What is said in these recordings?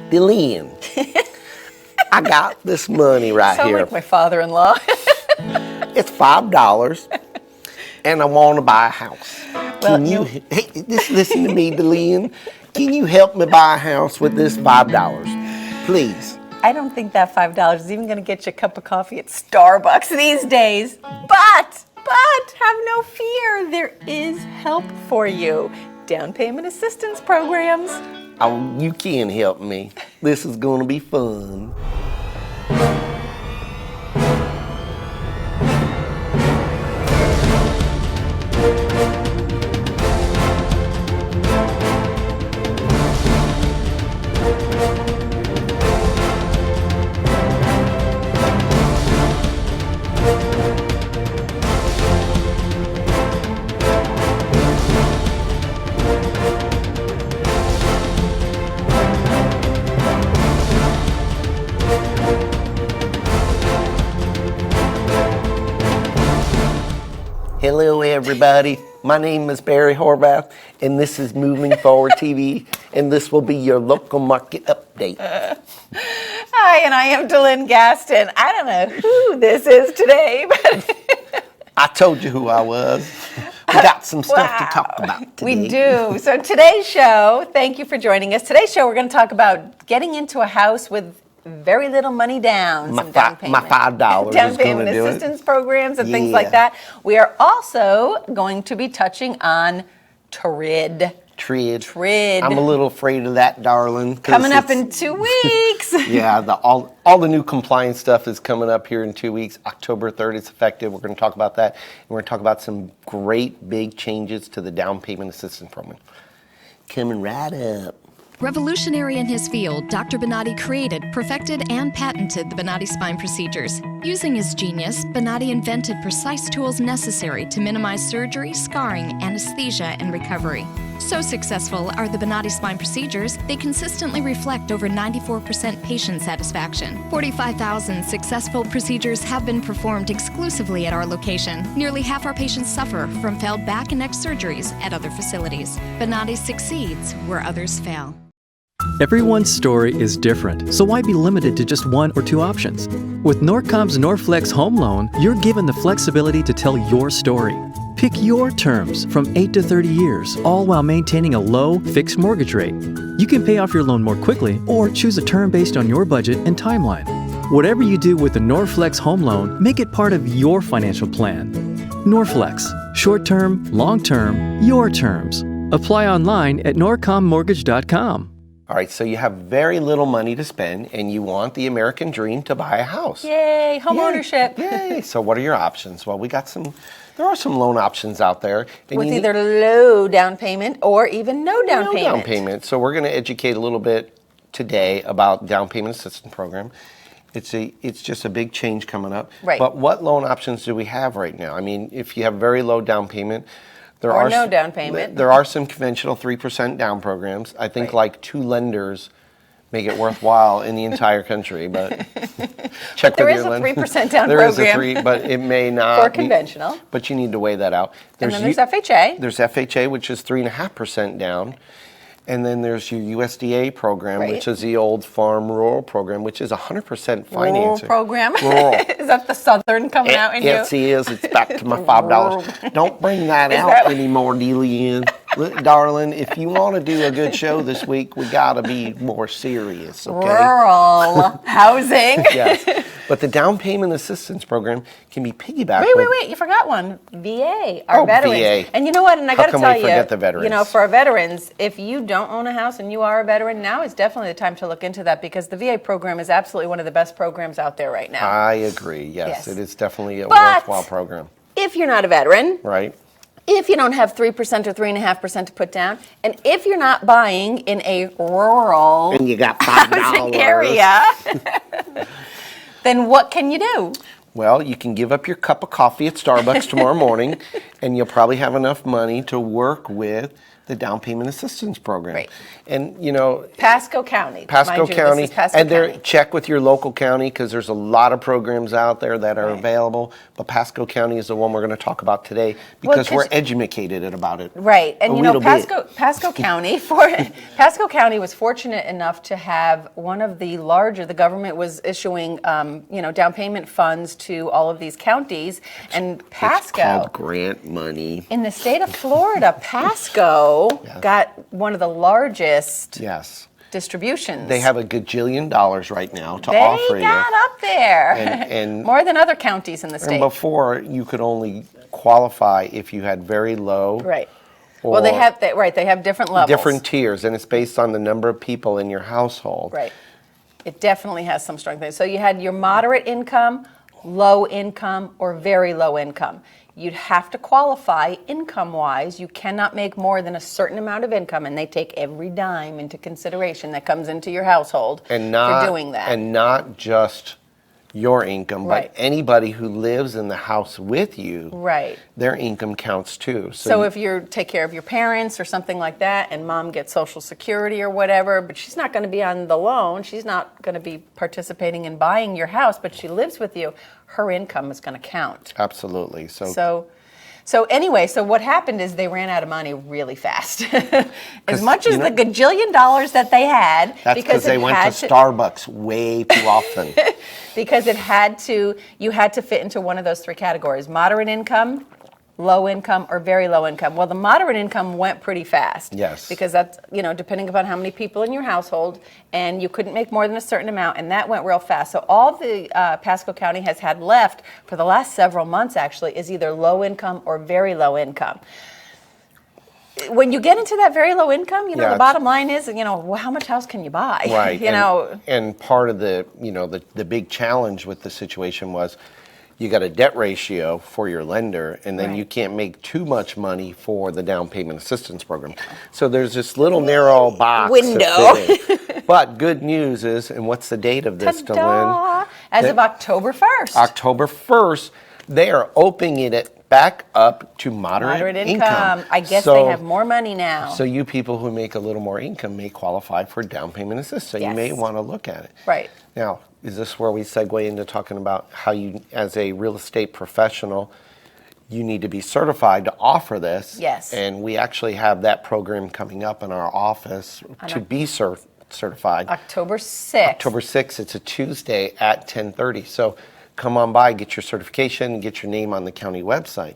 DeLeon, I got this money right Sound here. like my father-in-law. It's $5, and I want to buy a house. Well, Hey, just listen to me, DeLeon. Can you help me buy a house with this $5, please? I don't think that $5 is even going to get you a cup of coffee at Starbucks these days. But have no fear. There is help for you. Down payment assistance programs. Oh, you can help me. This is going to be fun. Hello, everybody. My name is Barry Horvath, and this is Moving Forward TV, and this will be your local market update. Hi, and I am DeLynn Gaston. I don't know who this is today, but I told you who I was. We got some stuff to talk about today. we do. So today's show, thank you for joining us. Today's show, we're going to talk about getting into a house with very little money down. My some down payment. $5 down is going payment to do it. assistance programs and things Yeah. like that. We are also going to be touching on TRID. TRID. I'm a little afraid of that, darling. 'cause Coming up it's- in 2 weeks. Yeah, all the new compliance stuff is coming up here in 2 weeks. October 3rd is effective. We're going to talk about that. And we're going to talk about some great big changes to the down payment assistance program. Coming right up. Revolutionary in his field, Dr. Bonatti created, perfected, and patented the Bonatti spine procedures. Using his genius, Bonatti invented precise tools necessary to minimize surgery, scarring, anesthesia, and recovery. So successful are the Bonatti spine procedures, they consistently reflect over 94% patient satisfaction. 45,000 successful procedures have been performed exclusively at our location. Nearly half our patients suffer from failed back and neck surgeries at other facilities. Bonatti succeeds where others fail. Everyone's story is different, so why be limited to just one or two options? With Norcom's Norflex Home Loan, you're given the flexibility to tell your story. Pick your terms from 8 to 30 years, all while maintaining a low, fixed mortgage rate. You can pay off your loan more quickly or choose a term based on your budget and timeline. Whatever you do with the Norflex Home Loan, make it part of your financial plan. Norflex, short-term, long-term, your terms. Apply online at norcommortgage.com. All right, so you have very little money to spend, and you want the American dream to buy a house. Yay, home ownership. Yay! So what are your options? Well, there are some loan options out there. And With you either low down payment or even no down no payment. down payment. So we're going to educate a little bit today about down payment assistance program. It's just a big change coming up. Right. But what loan options do we have right now? I mean, if you have very low down payment, there Or are no down payment. There are some conventional 3% down programs. I think Right. like 2 lenders make it worthwhile in the entire country, but check there with is your a lender. 3% down There is a program. 3, but it may not For be- conventional. But you need to weigh that out. And then there's FHA. There's FHA, which is 3.5% down. And then there's your USDA program, Right. which is the old farm rural program, which is 100% Rural financing. program. Rural. Is that the Southern coming out in you? Yes, it is. It's back to my $5. Don't bring that Is out that- anymore, DeLeon. Look, darling, if you want to do a good show this week, we got to be more serious, okay? Rural housing. Yes. But the down payment assistance program can be piggybacked Wait, you forgot one. VA, our Oh, veterans. VA. And you know what? And I How got to come tell we you, forget the veterans? you know, for our veterans, if you don't own a house and you are a veteran, now is definitely the time to look into that because the VA program is absolutely one of the best programs out there right now. I agree. Yes, Yes. it is definitely a But- worthwhile program, If you're not a veteran, right? if you don't have 3% or 3.5% to put down, and if you're not buying in a rural And you got housing $5 area, then what can you do? Well, you can give up your cup of coffee at Starbucks tomorrow morning, and you'll probably have enough money to work with the down payment assistance program. Right. And, you know, Pasco County. Pasco Mind you, County, This is Pasco and County. check with your local county because there's a lot of programs out there that are Right. available. But Pasco County is the one we're going to talk about today because we're educated about it. Right, and a you know, little bit. Pasco County Pasco County was fortunate enough to have one of the larger. The government was issuing, down payment funds to all of these counties, and It's Pasco. called grant money. In the state of Florida, Pasco got one of the largest Yes. distributions. They have a gajillion dollars right now to They offer you. got up there, And- more than other counties in the And state. before, you could only qualify if you had very low. Right. Well, they or have They have different levels. different tiers, and it's based on the number of people in your household. Right. It definitely has some strong things. So you had your moderate income, low income, or very low income. You'd have to qualify income-wise. You cannot make more than a certain amount of income, and they take every dime into consideration that comes into your household And not, for doing that. And not just your income, Right. but anybody who lives in the house with you, Right. their income counts too. So if you take care of your parents or something like that, and mom gets Social Security or whatever, but she's not going to be on the loan, she's not going to be participating in buying your house, but she lives with you, her income is going to count. Absolutely. So So anyway, so what happened is they ran out of money really fast. As 'Cause, much as you know- the gajillion dollars that they had, that's because they it went had to Starbucks way too often. because you had to fit into one of those three categories: moderate income, low income, or very low income. Well, the moderate income went pretty fast. Yes. Because that's, depending upon how many people in your household, and you couldn't make more than a certain amount, and that went real fast. So all the Pasco County has had left for the last several months, actually, is either low income or very low income. When you get into that very low income, Yeah, the it's- bottom line is, well, how much house can you buy? Right. You and part of the big challenge with the situation was you got a debt ratio for your lender, and then Right. you can't make too much money for the down payment assistance program. So there's this little narrow box to Window. fit in. But good news is, and what's the date of this, Ta-da! Delynn? As of October 1st. October 1st, they are opening it back up to moderate income. I guess So- they have more money now. So you people who make a little more income may qualify for down payment assistance. So you may Yes. want to look at it. Right. Now, is this where we segue into talking about how you, as a real estate professional, you need to be certified to offer this? Yes. And we actually have that program coming up in our office to be certified. October 6th. October 6th, it's a Tuesday at 10:30. So come on by, get your certification, get your name on the county website.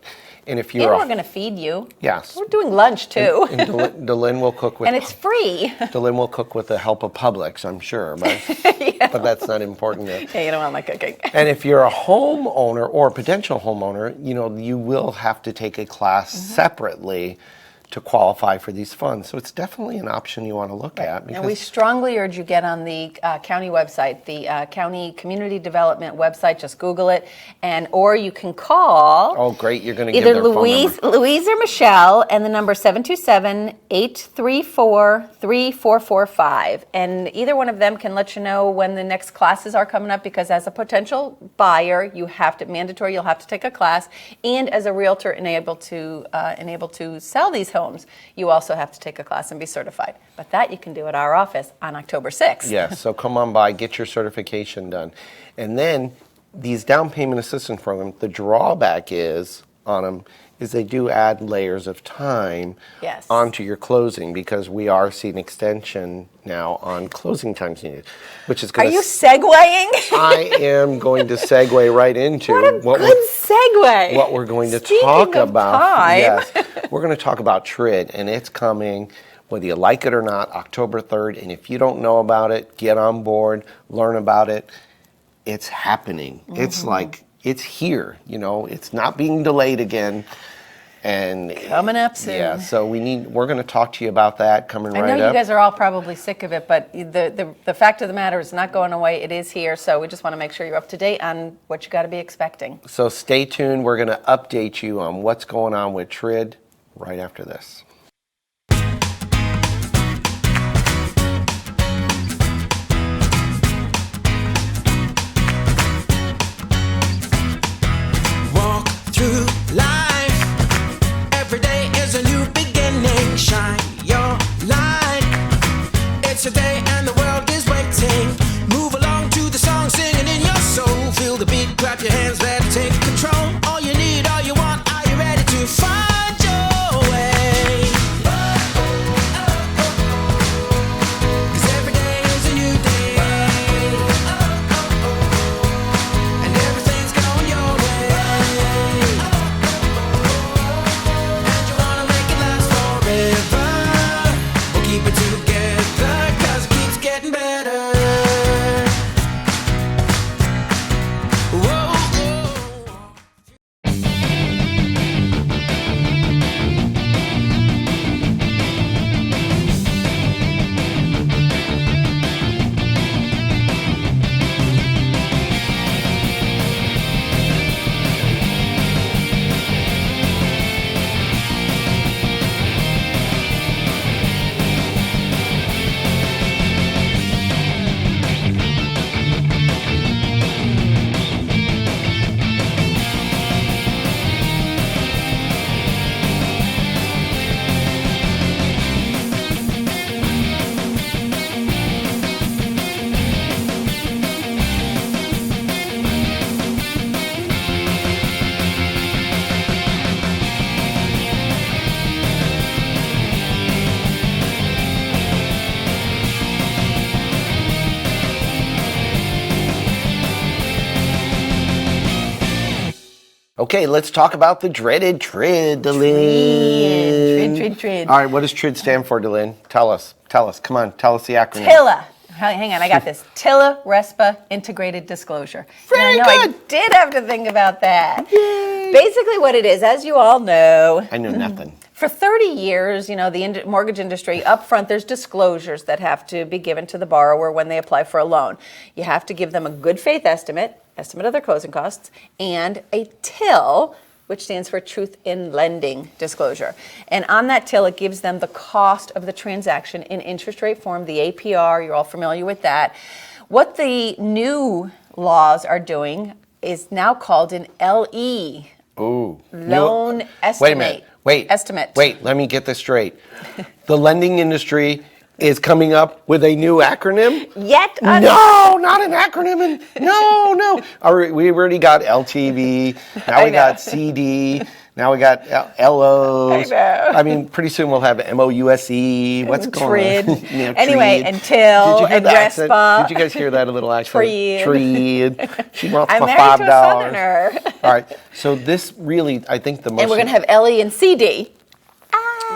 And if And you're we're going to feed you. Yes. We're doing lunch too. and Delynn will cook with and it's free. Delynn will cook with the help of Publix, I'm sure, but but that's not important yet. Yeah, you don't want my cooking. And if you're a homeowner or a potential homeowner, you will have to take a class Mm-hmm. separately to qualify for these funds. So it's definitely an option you want to look at. And we strongly urge you get on the county website, the county community development website. Just Google it, or you can call. Oh, great! You're going to give Either their phone number. Louise or Michelle, and the number 727-834-3445. And either one of them can let you know when the next classes are coming up, because as a potential buyer, you'll have to take a class, and as a realtor enabled to sell these homes, you also have to take a class and be certified. But that you can do at our office on October 6th. Yes, so come on by, get your certification done. And then these down payment assistance programs, the drawback is on them is they do add layers of time Yes. onto your closing, because we are seeing extension now on closing times needed, which is Are going you segueing? I am going to segue right into Good segue. what we're going to Speaking talk of about. time. Yes, we're going to talk about TRID, and it's coming, whether you like it or not, October 3rd. And if you don't know about it, get on board, learn about it. It's happening. Mm-hmm. It's like, it's here. It's not being delayed again. And Coming up soon. Yeah, so we're going to talk to you about that coming I right know up. you guys are all probably sick of it, but the fact of the matter is not going away. It is here, so we just want to make sure you're up to date on what you got to be expecting. So stay tuned. We're going to update you on what's going on with TRID right after this. Walk through life. Every day is a new beginning. Shine Okay, let's talk about the dreaded TRID, Delyn. TRID. All right, what does TRID stand for, Delyn? Tell us. Come on, tell us the acronym. TILA. Hang on, I got this. TILA RESPA Integrated Disclosure. Very and I know good. I did have to think about that. Yay. Basically what it is, as you all know, I know nothing. for 30 years, the mortgage industry, up front, there's disclosures that have to be given to the borrower when they apply for a loan. You have to give them a good faith estimate of their closing costs, and a TIL, which stands for Truth in Lending Disclosure. And on that TIL, it gives them the cost of the transaction in interest rate form, the APR, you're all familiar with that. What the new laws are doing is now called an LE. Ooh. Loan estimate. Wait a minute. Estimate. Wait, let me get this straight. The lending industry is coming up with a new acronym? No, not an acronym. No. We've already got LTV. Now we got CD. Now we got LOs. I know. I mean, pretty soon we'll have MOUSE. What's going on? TRID. Anyway, and TIL, Did you hear and the accent? RESPA. Did you guys hear that a little accent? TRID. She wants I'm for married to a $5. Southerner. All right. So this really, I think the most. And we're going to have LE and CD.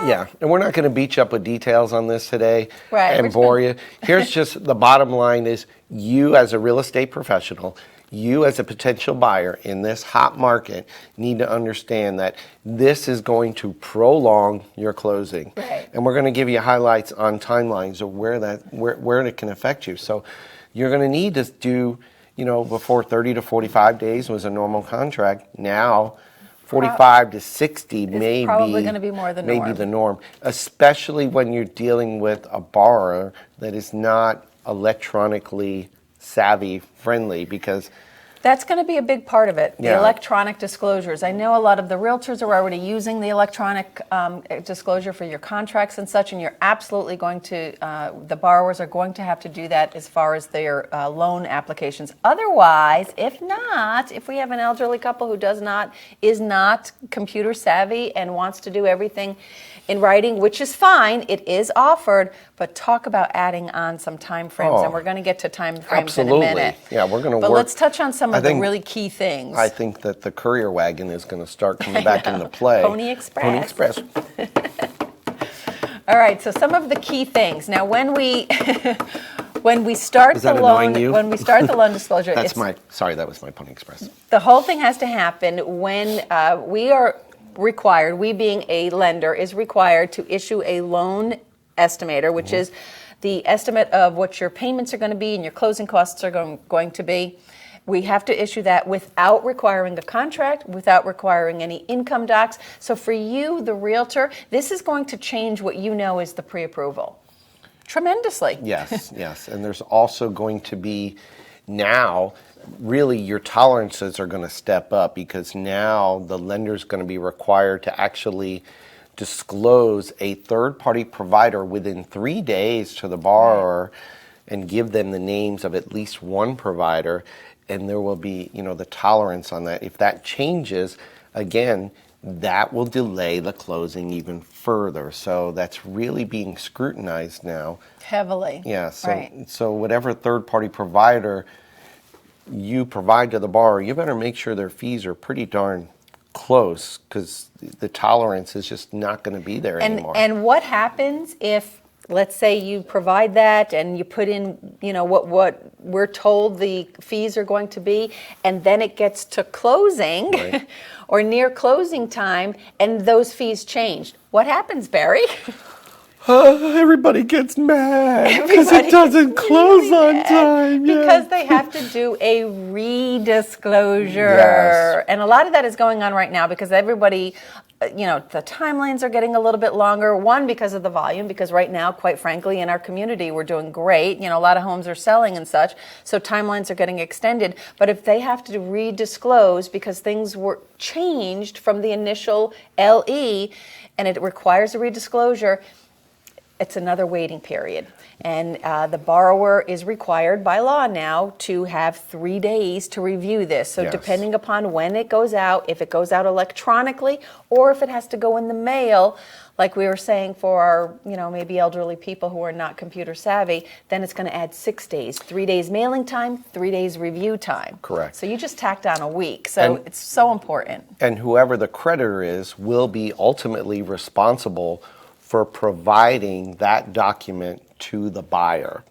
Yeah, and we're not going to beat you up with details on this today Right, and bore you. Here's just the bottom line is you as a real estate professional, you as a potential buyer in this hot market need to understand that this is going to prolong your closing. Right. And we're going to give you highlights on timelines of where it can affect you. So you're going to need to do, before 30 to 45 days was a normal contract. Now 45 to 60 may probably gonna be more the norm. the norm, especially when you're dealing with a borrower that is not electronically savvy friendly, because That's going to be a big part of it, the Yeah. electronic disclosures. I know a lot of the realtors are already using the electronic disclosure for your contracts and such, and you're absolutely going to, the borrowers are going to have to do that as far as their loan applications. Otherwise, if we have an elderly couple who is not computer savvy and wants to do everything in writing, which is fine, it is offered, but talk about adding on some time frames, and we're going to get to time frames in a Absolutely. minute. Yeah, we're gonna But work- let's touch on some I of the think- really key things. I think that the courier wagon is going to start coming back into play. Pony Express. Pony Express. All right, so some of the key things. Now, when we start Is that the loan, annoying you? when we start the loan disclosure, That was my Pony Express. the whole thing has to happen when we are required. We being a lender is required to issue a loan estimator, which is the estimate of what your payments are going to be and your closing costs are going to be. We have to issue that without requiring a contract, without requiring any income docs. So for you, the realtor, this is going to change what you know is the pre-approval tremendously. Yes. And there's also going to be now, really your tolerances are going to step up, because now the lender's going to be required to actually disclose a third-party provider within 3 days to the borrower and give them the names of at least one provider, and there will be, the tolerance on that. If that changes, again, that will delay the closing even further. So that's really being scrutinized now. Heavily. Yeah, so Right. so whatever third-party provider you provide to the borrower, you better make sure their fees are pretty darn close, because the tolerance is just not going to be there anymore. And what happens if, let's say you provide that and you put in, what we're told the fees are going to be, and then it gets to closing Right. or near closing time, and those fees changed? What happens, Barry? Everybody gets mad because it doesn't close on time. Because they have to do a redisclosure. Yes. And a lot of that is going on right now because everybody, the timelines are getting a little bit longer. One, because of the volume, because right now, quite frankly, in our community, we're doing great. A lot of homes are selling and such, so timelines are getting extended. But if they have to redisclose because things were changed from the initial LE and it requires a redisclosure, it's another waiting period. And the borrower is required by law now to have 3 days to review this. So Yes. depending upon when it goes out, if it goes out electronically or if it has to go in the mail, like we were saying for our, maybe elderly people who are not computer savvy, then it's going to add 6 days. 3 days mailing time, 3 days review time. Correct. So you just tacked on a week. So And- it's so important. And whoever the creditor is will be ultimately responsible for providing that document to the buyer.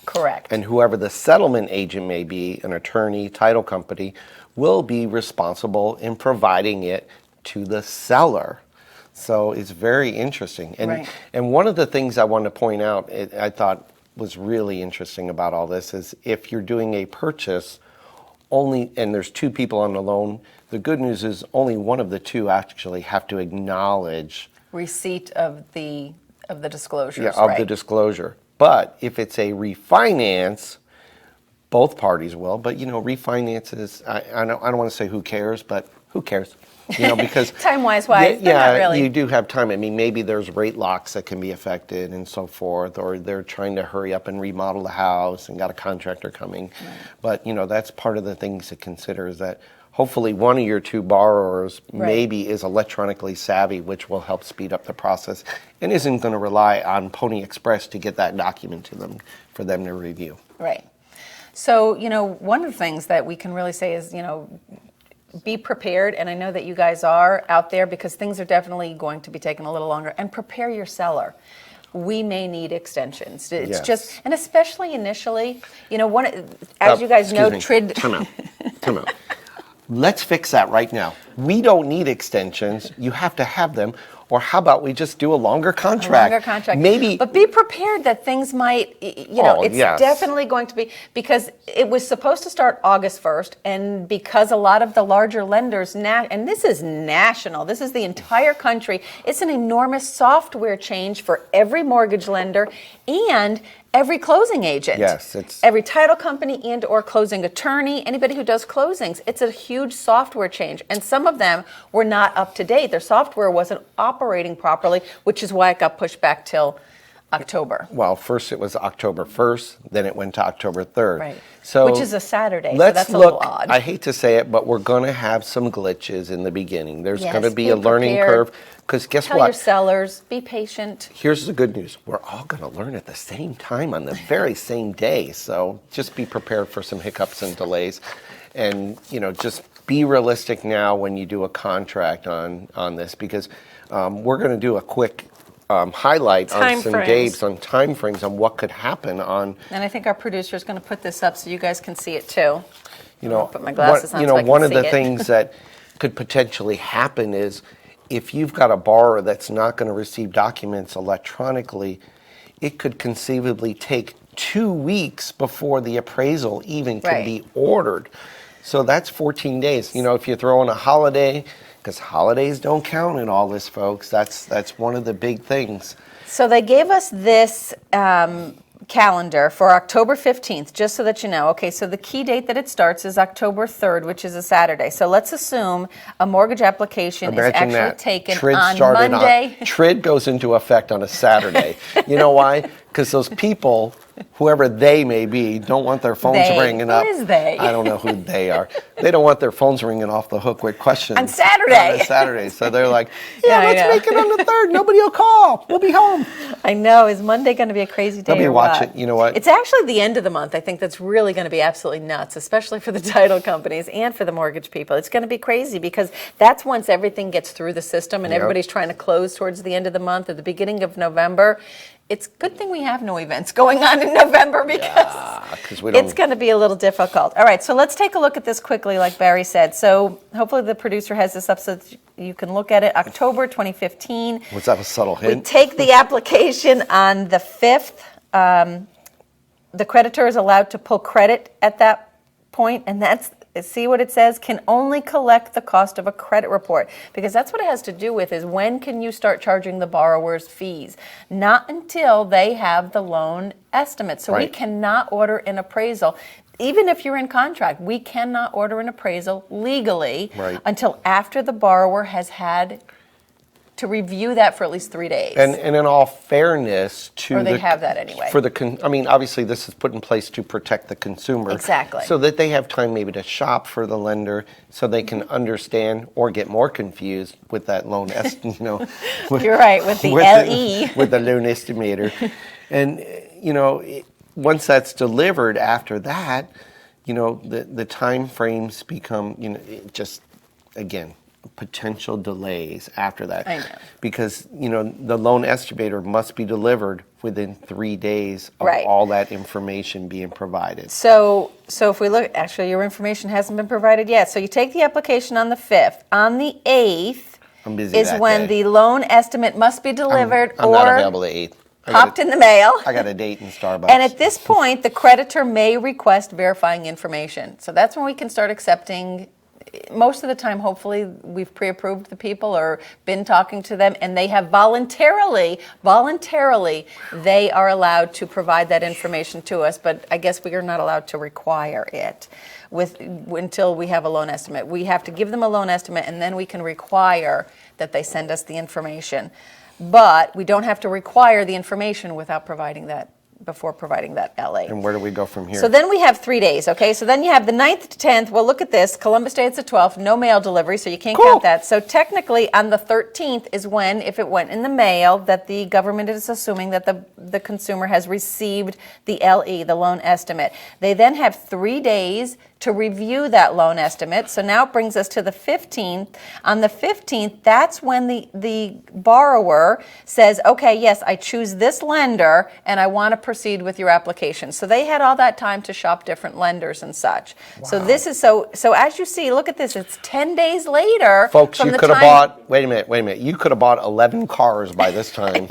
Correct. And whoever the settlement agent may be, an attorney, title company, will be responsible in providing it to the seller. So it's very interesting. And Right. and one of the things I want to point out, I thought was really interesting about all this is if you're doing a purchase, and there's two people on the loan, the good news is only one of the two actually have to acknowledge Receipt of the disclosures, of right? the disclosure. But if it's a refinance, both parties will. But refinances, I don't want to say who cares, but who cares? Because Time-wise, they're not really. you do have time. I mean, maybe there's rate locks that can be affected and so forth, or they're trying to hurry up and remodel the house and got a contractor coming. Right. But that's part of the things to consider is that hopefully one of your two borrowers maybe is electronically savvy, which will help speed up the process and isn't going to rely on Pony Express to get that document to them for them to review. Right. So, one of the things that we can really say is, be prepared, and I know that you guys are out there because things are definitely going to be taking a little longer, and prepare your seller. We may need extensions. It's Yes. just, and especially initially, as you guys know, TRID. Time out. Let's fix that right now. We don't need extensions. You have to have them. Or how about we just do a longer contract? Longer contract. Maybe. But be prepared that things might, it's yes. definitely going to be, because it was supposed to start August 1st, and because a lot of the larger lenders, and this is national, this is the entire country, it's an enormous software change for every mortgage lender and every closing agent. Yes, it's every title company and or closing attorney, anybody who does closings. It's a huge software change, and some of them were not up to date. Their software wasn't operating properly, which is why it got pushed back till October. Well, first it was October 1st, then it went to October 3rd. Right. So which is a Saturday, so let's that's a look, little odd. I hate to say it, but we're going to have some glitches in the beginning. There's Yes, going to be be a learning prepared. curve. Because guess Tell what? your sellers, be patient. Here's the good news. We're all going to learn at the same time on the very same day. So just be prepared for some hiccups and delays. And, just be realistic now when you do a contract on this, because we're going to do a quick highlight on Time some frames. dates, on time frames, on what could happen on, And I think our producer is going to put this up so you guys can see it too. you know, put my glasses on so I can one of see the it. things that could potentially happen is if you've got a borrower that's not going to receive documents electronically, it could conceivably take 2 weeks before the appraisal even can Right. be ordered. So that's 14 days. If you throw in a holiday, because holidays don't count in all this, folks. That's one of the big things. So they gave us this calendar for October 15th, just so that you know. Okay, so the key date that it starts is October 3rd, which is a Saturday. So let's assume a mortgage application is Imagine actually that. taken TRID on started Monday. TRID goes into effect on a Saturday. You know why? Because those people, whoever they may be, don't want their phones They. ringing Who up. is they? I don't know who they are. They don't want their phones ringing off the hook with questions. On Saturday. On a Saturday. So they're like, Yeah, I let's know. make it on the 3rd. Nobody will call. We'll be home. I know. Is Monday going to be a crazy day? They'll be or watching. what? You know what? It's actually the end of the month. I think that's really going to be absolutely nuts, especially for the title companies and for the mortgage people. It's going to be crazy because that's once everything gets through the system and Yep. everybody's trying to close towards the end of the month or the beginning of November. It's a good thing we have no events going on in November because 'cause we don't- it's going to be a little difficult. All right, so let's take a look at this quickly, like Barry said. So hopefully the producer has this up so that you can look at it. October 2015. Was that a subtle We hint? take the application on the 5th. The creditor is allowed to pull credit at that point, and that's, see what it says, can only collect the cost of a credit report, because that's what it has to do with is when can you start charging the borrower's fees? Not until they have the loan estimate. So we Right. cannot order an appraisal. Even if you're in contract, we cannot order an appraisal legally Right. until after the borrower has had to review that for at least 3 days. And in all fairness to Or they have that anyway. For I mean, obviously this is put in place to protect the consumer. Exactly. So that they have time maybe to shop for the lender so they can understand or get more confused with that loan with, You're right, with the LE. with the loan estimator. And once that's delivered after that, the time frames become, just again, potential delays after that. I know. Because, the loan estimator must be delivered within 3 days of Right. all that information being provided. So if we look, actually your information hasn't been provided yet. So you take the application on the 5th. On the 8th I'm busy is that when day. the loan estimate must be delivered I'm or not available the 8th. popped in the mail. I got a date in Starbucks. And at this point, the creditor may request verifying information. So that's when we can start accepting. Most of the time, hopefully, we've pre-approved the people or been talking to them, and they have voluntarily, they are allowed to provide that information to us. But I guess we are not allowed to require it until we have a loan estimate. We have to give them a loan estimate, and then we can require that they send us the information. But we don't have to require the information without providing that, before providing that LA. And where do we go from here? So then we have 3 days, okay? So then you have the 9th to 10th. Well, look at this. Columbus Day is the 12th. No mail delivery, so you can't count that. So technically, on the 13th is when, if it went in the mail, that the government is assuming that the consumer has received the LE, the loan estimate. They then have 3 days to review that loan estimate. So now it brings us to the 15th. On the 15th, that's when the borrower says, okay, yes, I choose this lender and I want to proceed with your application. So they had all that time to shop different lenders and such. Wow. So this is so as you see, look at this, it's 10 days later. Folks, from you the could have time- bought, wait a minute, you could have bought 11 cars by this time.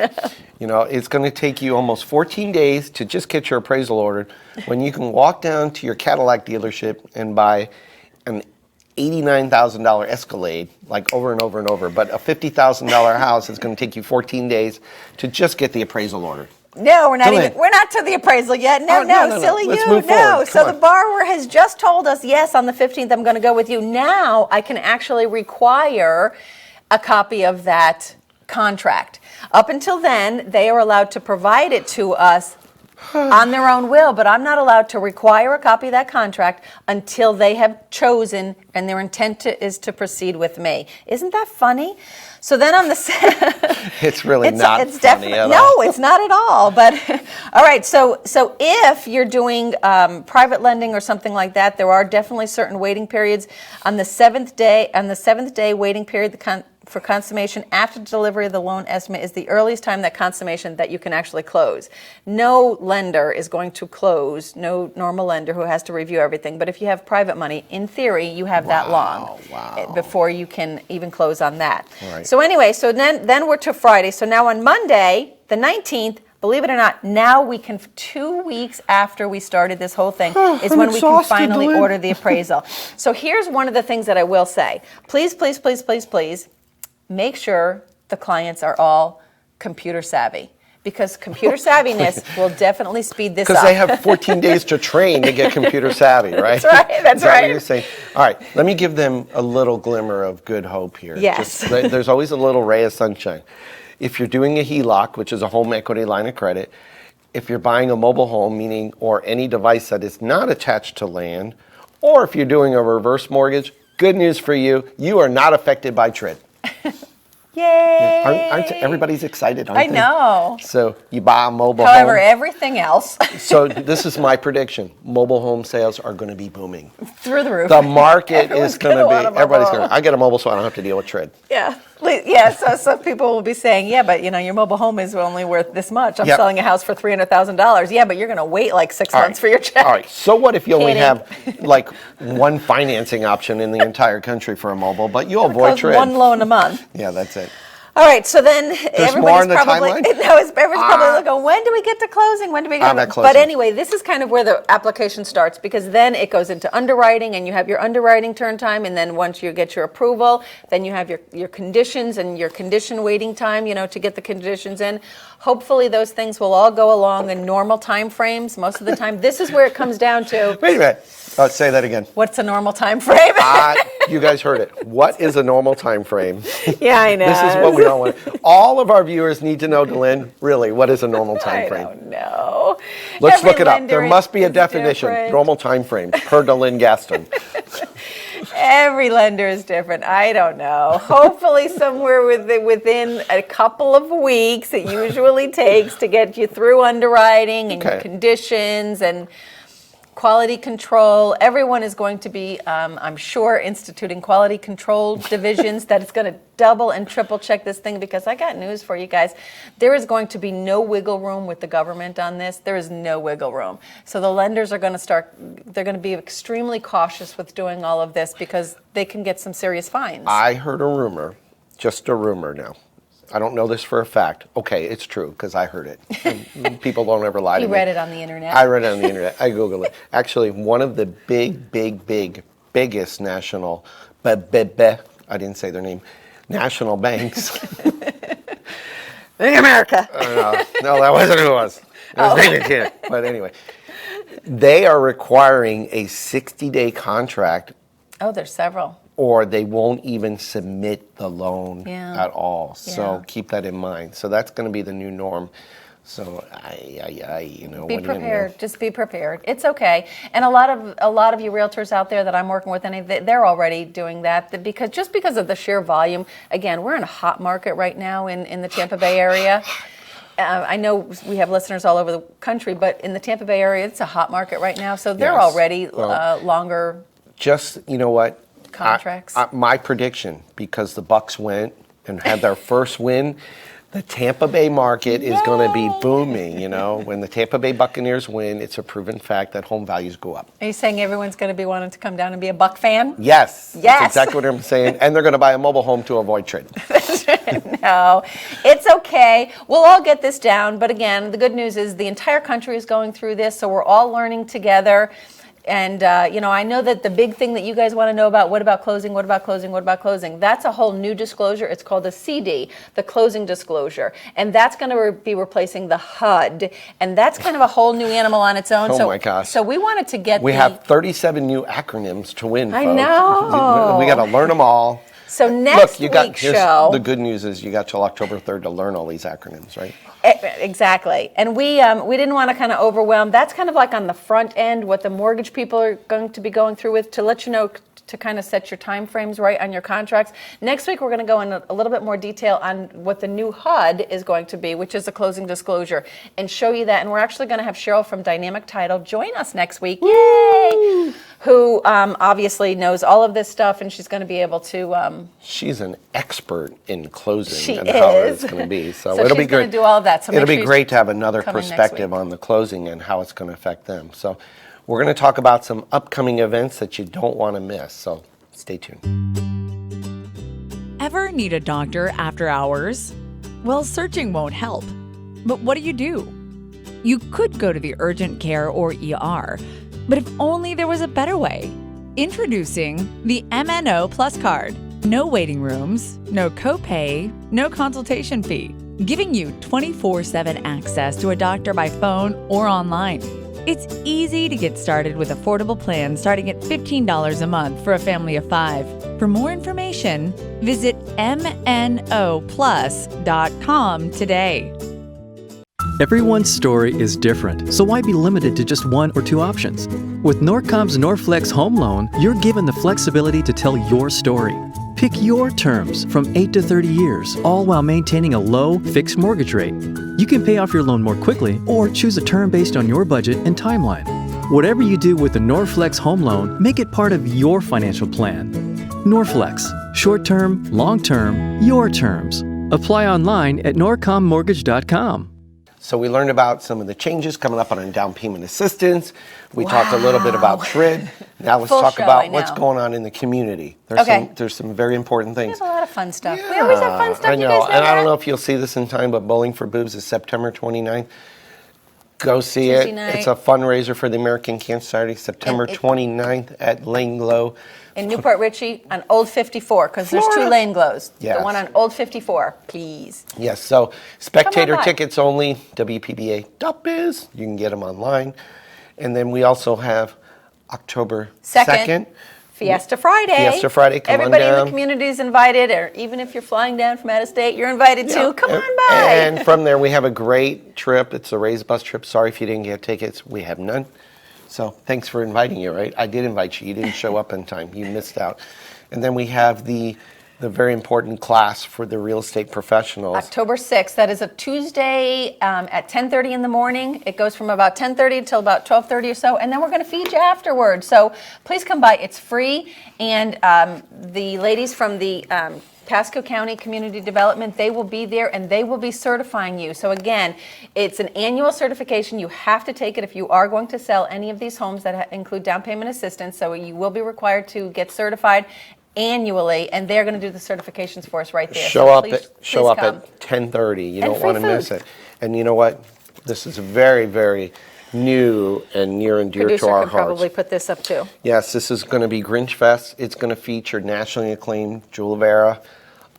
It's going to take you almost 14 days to just get your appraisal ordered when you can walk down to your Cadillac dealership and buy an $89,000 Escalade, like over and over and over. But a $50,000 house is going to take you 14 days to just get the appraisal ordered. No, we're not Go ahead. we're not to the appraisal yet. No, Oh, no. silly Let's you. move No. forward. So Come the on. borrower has just told us, yes, on the 15th, I'm going to go with you. Now I can actually require a copy of that contract. Up until then, they are allowed to provide it to us on their own will, but I'm not allowed to require a copy of that contract until they have chosen and their intent is to proceed with me. Isn't that funny? So then on the It's really not it's funny at all. No, it's not at all. But all right, so if you're doing private lending or something like that, there are definitely certain waiting periods. On the seventh day waiting period, for consummation after delivery of the loan estimate is the earliest time that consummation that you can actually close. No lender is going to close, no normal lender who has to review everything. But if you have private money, in theory, you have that long before you can even close on that. Right. So anyway, so then we're to Friday. So now on Monday, the 19th, believe it or not, now we can, 2 weeks after we started this whole thing, is I'm when we can exhausted, finally Lynn. order the appraisal. So here's one of the things that I will say. Please, please, please, please, please, make sure the clients are all computer savvy, because computer savviness will definitely speed this up. Because they have 14 days to train to get computer savvy, right? That's right, that's Is that right. what you're saying? All right, let me give them a little glimmer of good hope here. Yes. There's always a little ray of sunshine. If you're doing a HELOC, which is a home equity line of credit, if you're buying a mobile home, meaning or any device that is not attached to land, or if you're doing a reverse mortgage, good news for you, you are not affected by TRID. Yay! Aren't everybody's excited, aren't I they? know. So you buy a mobile However, home. everything else So this is my prediction. Mobile home sales are going to be booming. through the roof. The market Everyone's is going to gonna want a be, mobile everybody's home. going to, I get a mobile so I don't have to deal with TRID. Yeah. Yeah, so people will be saying, yeah, but your mobile home is only worth this much. I'm Yep. selling a house for $300,000. Yeah, but you're going to wait like 6 months for your check. All right. So what if you only Kidding. have like one financing option in the entire country for a mobile, but you avoid Close TRID? one loan a month. Yeah, that's it. All right, so then more in everybody's the probably timeline? everyone's probably looking, when do we get to closing? When do we get I'm to at closing. But anyway, this is kind of where the application starts, because then it goes into underwriting, and you have your underwriting turn time, and then once you get your approval, then you have your conditions and your condition waiting time, to get the conditions in. Hopefully those things will all go along in normal time frames most of the time. This is where it comes down to, Wait a minute. Say that again. what's a normal time frame? You guys heard it. What is a normal time frame? Yeah, I know. This is what we all want. All of our viewers need to know, Delynn, really, what is a normal time I frame? don't know. Let's Every look it up. lender There must be a is definition. different. Normal time frame per Delynn Gaston. Every lender is different. I don't know. Hopefully somewhere within a couple of weeks it usually takes to get you through underwriting and your Okay. conditions and quality control. Everyone is going to be, I'm sure, instituting quality control divisions that is going to double and triple check this thing, because I got news for you guys. There is going to be no wiggle room with the government on this. There is no wiggle room. So the lenders are going to they're going to be extremely cautious with doing all of this because they can get some serious fines. I heard a rumor, just a rumor now. I don't know this for a fact. Okay, it's true because I heard it. And people don't ever lie to You me. read it on the internet. I read it on the internet. I Googled it. Actually, one of the biggest national, I didn't say their name, national banks. In America. No, that wasn't who it was. It was David Kidd. But anyway, they are requiring a 60-day contract, Oh, there's several. or they won't even submit the loan Yeah. at all. So Yeah. keep that in mind. So that's going to be the new norm. So you know, Be what are you gonna do? prepared. Just be prepared. It's okay. And a lot of you realtors out there that I'm working with, and they're already doing that because of the sheer volume. Again, we're in a hot market right now in the Tampa Bay area. I know we have listeners all over the country, but in the Tampa Bay area, it's a hot market right now. So they're Yes. already Well, longer. Just, you know what? Contracts. My prediction, because the Bucks went and had their first win, the Tampa Bay market is going to be booming. You know, when the Tampa Bay Buccaneers win, it's a proven fact that home values go up. Are you saying everyone's going to be wanting to come down and be a Buck fan? Yes, Yes. that's exactly what I'm saying. And they're going to buy a mobile home to avoid trading. No, it's okay. We'll all get this down. But again, the good news is the entire country is going through this, so we're all learning together. And, I know that the big thing that you guys want to know about, what about closing, what about closing, what about closing? That's a whole new disclosure. It's called a CD, the closing disclosure. And that's going to be replacing the HUD. And that's kind of a whole new animal on its own. Oh, my gosh. So we wanted to get We have 37 new acronyms to win, I folks. know. We got to learn them all. So next week's here's show. The good news is you got till October 3rd to learn all these acronyms, right? Exactly. And we didn't want to kind of overwhelm. That's kind of like on the front end, what the mortgage people are going to be going through with, to let you know, to kind of set your time frames right on your contracts. Next week, we're going to go in a little bit more detail on what the new HUD is going to be, which is a closing disclosure, and show you that. And we're actually going to have Cheryl from Dynamic Title join us next week. Yay! Who obviously knows all of this stuff, and she's going to be able to... She's an expert in closing She and how is. it's going to be. So, So it'll be she's gonna great. do all of that. So make it'll sure be you great to have another come in next perspective week. on the closing and how it's going to affect them. So we're going to talk about some upcoming events that you don't want to miss. So stay tuned. Ever need a doctor after hours? Well, searching won't help. But what do? You could go to the urgent care or ER, but if only there was a better way. Introducing the MNO Plus card. No waiting rooms, no copay, no consultation fee, giving you 24/7 access to a doctor by phone or online. It's easy to get started with affordable plans starting at $15 a month for a family of 5. For more information, visit mnoplus.com today. Everyone's story is different, so why be limited to just one or two options? With Norcom's Norflex Home Loan, you're given the flexibility to tell your story. Pick your terms from 8 to 30 years, all while maintaining a low, fixed mortgage rate. You can pay off your loan more quickly or choose a term based on your budget and timeline. Whatever you do with the Norflex Home Loan, make it part of your financial plan. Norflex, short-term, long-term, your terms. Apply online at norcommortgage.com. So we learned about some of the changes coming up on down payment assistance. We talked a little bit about TRID. Now let's Full talk show, about I what's know. going on in the community. There's some very important We things. have a lot of fun stuff. We always have fun stuff. I You know, guys and I don't know that? if you'll see this in time, but Bowling for Boobs is September 29th. Go see Tuesday it. night. It's a fundraiser for the American Cancer Society, September And it- 29th at Langlo. In Newport Richie on Old 54, because there's two Florida. lane glows. Yes. The one on Old 54, please. Yes, so spectator by. tickets only, WPBA.biz. You can get them online. And then we also have October 2nd. 2nd Fiesta Friday. Fiesta Friday, come on Everybody in down. the community is invited, or even if you're flying down from out of state, you're invited too. Come on by. And from there, we have a great trip. It's a Raise Bus trip. Sorry if you didn't get tickets. We have none. So thanks for inviting you, right? I did invite you. You didn't show up in time. You missed out. And then we have the very important class for the real estate professionals. October 6th. That is a Tuesday at 10:30 in the morning. It goes from about 10:30 until about 12:30 or so, and then we're going to feed you afterwards. So please come by. It's free, and the ladies from the Pasco County Community Development, they will be there, and they will be certifying you. So again, it's an annual certification. You have to take it if you are going to sell any of these homes that include down payment assistance. So you will be required to get certified annually, and they're going to do the certifications for us right there. Show So up please at come. 10:30. You And don't free want to miss food. it. And you know what? This is very, very new and near and dear Producer to our could hearts. probably put this up too. Yes, this is going to be Grinch Fest. It's going to feature nationally acclaimed Jewel Vera.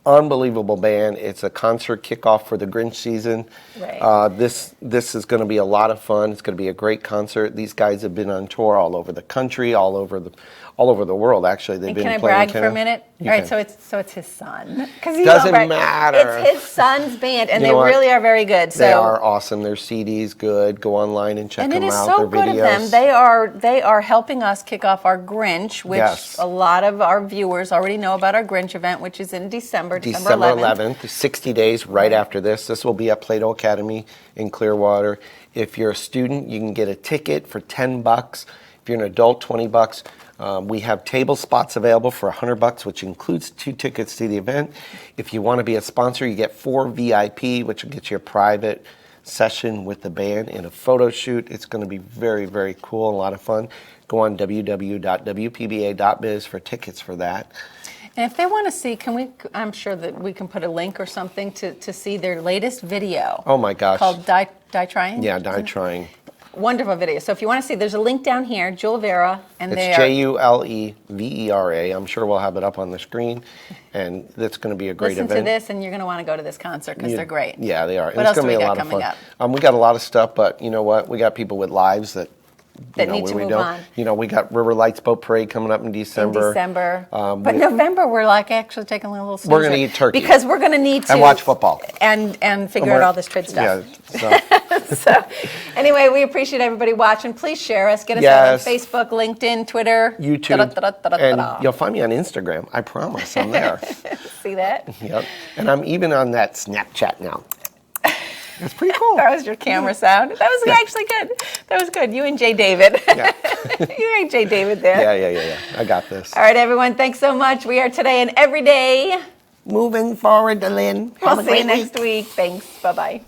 Unbelievable band. It's a concert kickoff for the Grinch season. Right. This is going to be a lot of fun. It's going to be a great concert. These guys have been on tour all over the country, all over the world. Actually, they've And been can I playing. brag in for a Canada. minute? You All right, can. so it's his son. Doesn't matter. It's his son's band, and You they know what? really are very good. So They are awesome. Their CD's good. Go online and check and them it is out. so Their good videos. of them. They are helping us kick off our Grinch, which Yes. a lot of our viewers already know about our Grinch event, which is in December December 11th. 11th, 60 days right after this. This will be at Plato Academy in Clearwater. If you're a student, you can get a ticket for $10. If you're an adult, $20. We have table spots available for $100, which includes 2 tickets to the event. If you want to be a sponsor, you get 4 VIP, which will get you a private session with the band and a photo shoot. It's going to be very, very cool and a lot of fun. Go on www.wpba.biz for tickets for that. And if they want to see, I'm sure that we can put a link or something to see their latest video. Oh my gosh. Called Die Trying? Yeah, Die Trying. Wonderful video. So if you want to see, there's a link down here, Jewel Vera, and they It's are JULEVERA. I'm sure we'll have it up on the screen, and it's going to be a great listen event. to this, and you're going to want to go to this concert because they're great. Yeah, they are. What And else it's do going we to be a got lot of coming fun. up? We got a lot of stuff, but you know what? We got people with lives that Need to we move don't. on. You know, we got River Lights Boat Parade coming up in In December. December. But we- November, we're like actually taking a little snoozer. We're gonna eat turkey. Because we're going to need to. And watch football. And figure out all this trade stuff. Yeah. So, So, anyway, we appreciate everybody watching. Please share us. Get us Yes. out on Facebook, LinkedIn, Twitter. YouTube, Da-da-da-da-da-da. and you'll find me on Instagram. I promise, I'm there. See that? Yep. And I'm even on that Snapchat now. It's pretty cool. That was your camera sound. That was actually good. That was good. You and Jay David. Yeah. You and Jay David there. Yeah. I got this. All right, everyone. Thanks so much. We are today and every day. Moving forward, Lynn. We'll see you next week. Thanks. Bye-bye.